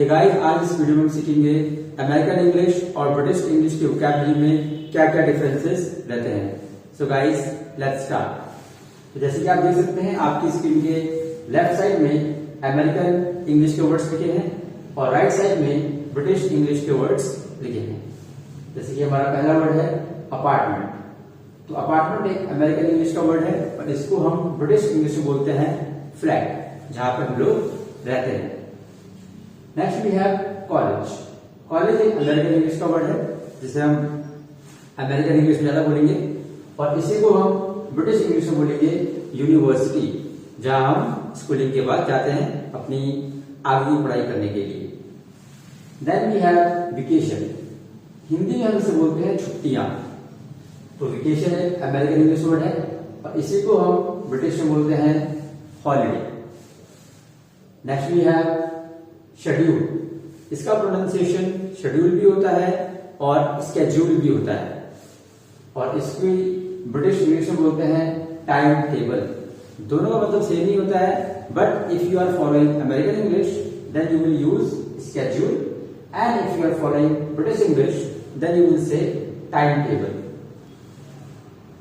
Guys, आज इस video में हम सीखेंगे अमेरिकन इंग्लिश और ब्रिटिश इंग्लिश के वोकैबुलरी में क्या क्या डिफरेंसेस रहते हैं। So guys, let's start. तो जैसे कि आप देख सकते हैं आपकी स्क्रीन के लेफ्ट साइड में अमेरिकन इंग्लिश के वर्ड्स लिखे हैं और राइट साइड में ब्रिटिश इंग्लिश के वर्ड्स लिखे हैं। जैसे कि हमारा पहला वर्ड है अपार्टमेंट। तो अपार्टमेंट एक अमेरिकन इंग्लिश का वर्ड है और इसको हम ब्रिटिश इंग्लिश में बोलते हैं फ्लैट, जहां पर हम लोग रहते हैं। Next we have college. College एक अमेरिकन इंग्लिश का वर्ड है जिसे हम अमेरिकन इंग्लिश में ज्यादा बोलेंगे और इसी को हम ब्रिटिश इंग्लिश में बोलेंगे यूनिवर्सिटी, जहां हम स्कूलिंग के बाद जाते हैं अपनी आगे की पढ़ाई करने के लिए। Then we have vacation. Hindi में हम इसे बोलते हैं छुट्टियां। तो वेकेशन एक अमेरिकन इंग्लिश वर्ड है और इसी को हम ब्रिटिश में बोलते हैं holiday. Next we have schedule. इसका प्रोनाउंसिएशन शेड्यूल भी होता है और स्केड्यूल भी होता है और इसकी ब्रिटिश इंग्लिश में बोलते हैं टाइम टेबल। दोनों का मतलब सेम ही होता है, but if you are following American English then you will use schedule and if you are following British English then you will say time table.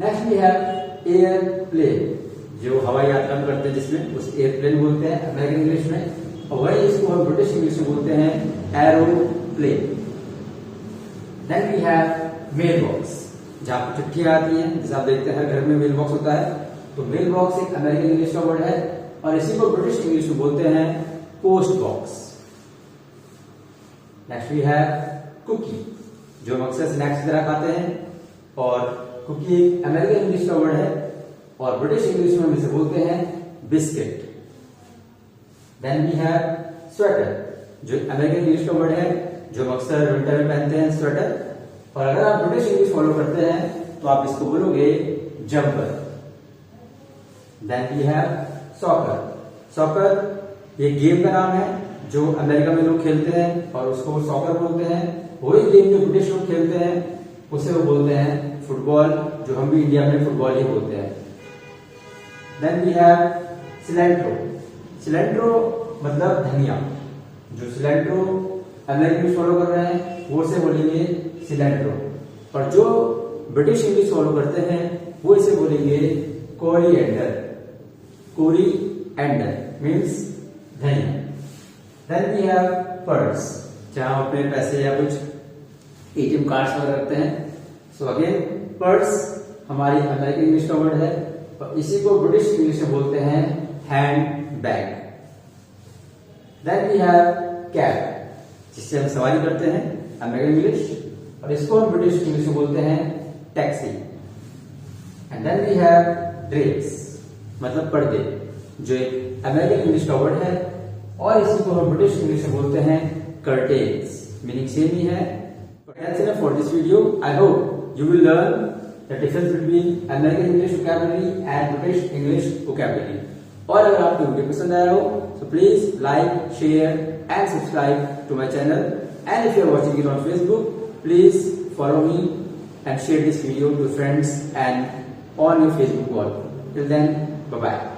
Next we have airplane. जो हवाई यात्रा हम करते हैं जिसमें उस एयरप्लेन बोलते हैं अमेरिकन इंग्लिश में और वही इसको हम ब्रिटिश इंग्लिश में बोलते हैं aeroplane. Then we have mail box, जहां पर चिट्ठियां आती हैं। जैसे आप देखते हैं घर में मेल बॉक्स होता है, तो मेल बॉक्स एक अमेरिकन इंग्लिश का वर्ड है और इसी को ब्रिटिश इंग्लिश में बोलते हैं post box. Next we have cookie, जो हम अक्सर स्नैक्स की तरह खाते हैं और कुकी एक अमेरिकन इंग्लिश का वर्ड है और ब्रिटिश इंग्लिश में हम इसे बोलते हैं biscuit. Then we have sweater, जो अमेरिकन इंग्लिश का वर्ड है जो हम अक्सर विंटर में पहनते हैं स्वेटर, और अगर आप ब्रिटिश इंग्लिश फॉलो करते हैं तो आप इसको बोलोगे jumper. Then we have soccer. Soccer एक गेम का नाम है जो अमेरिका में लोग खेलते हैं और उसको सॉकर बोलते हैं। वही गेम जो ब्रिटिश लोग खेलते हैं उसे वो बोलते हैं फुटबॉल, जो हम भी इंडिया में फुटबॉल ही बोलते हैं। Then we have cilantro. Cilantro मतलब धनिया। जो सिलेंट्रो अमेरिकन इंग्लिश फॉलो कर रहे हैं वो इसे बोलेंगे सिलेंट्रो और जो ब्रिटिश इंग्लिश फॉलो करते हैं वो इसे बोलेंगे कोरिएंडर। कोरिएंडर मीन्स धनिया। देन वी हैव पर्स, जहां अपने पैसे या कुछ एटीएम कार्ड्स वगैरह रखते हैं। सो अगेन पर्स हमारी अमेरिकन इंग्लिश का वर्ड है और इसी को ब्रिटिश इंग्लिश में बोलते हैं handbag. Then we have cab, जिससे हम सवारी करते हैं अमेरिकन इंग्लिश और इसको हम ब्रिटिश इंग्लिश में बोलते हैं taxi. And then we have drapes, मतलब पर्दे, जो एक अमेरिकन इंग्लिश का वर्ड है और इसी को हम ब्रिटिश इंग्लिश में बोलते हैं कर्टेन्स। मीनिंग सेम ही है। That's enough for this video. I hope you will learn the difference between American English vocabulary and British English vocabulary. और अगर आपको वीडियो पसंद आया हो तो please like, share and subscribe to my channel. And if you are watching it on Facebook, please follow me and share this video to friends and on your Facebook wall. Till then, bye bye.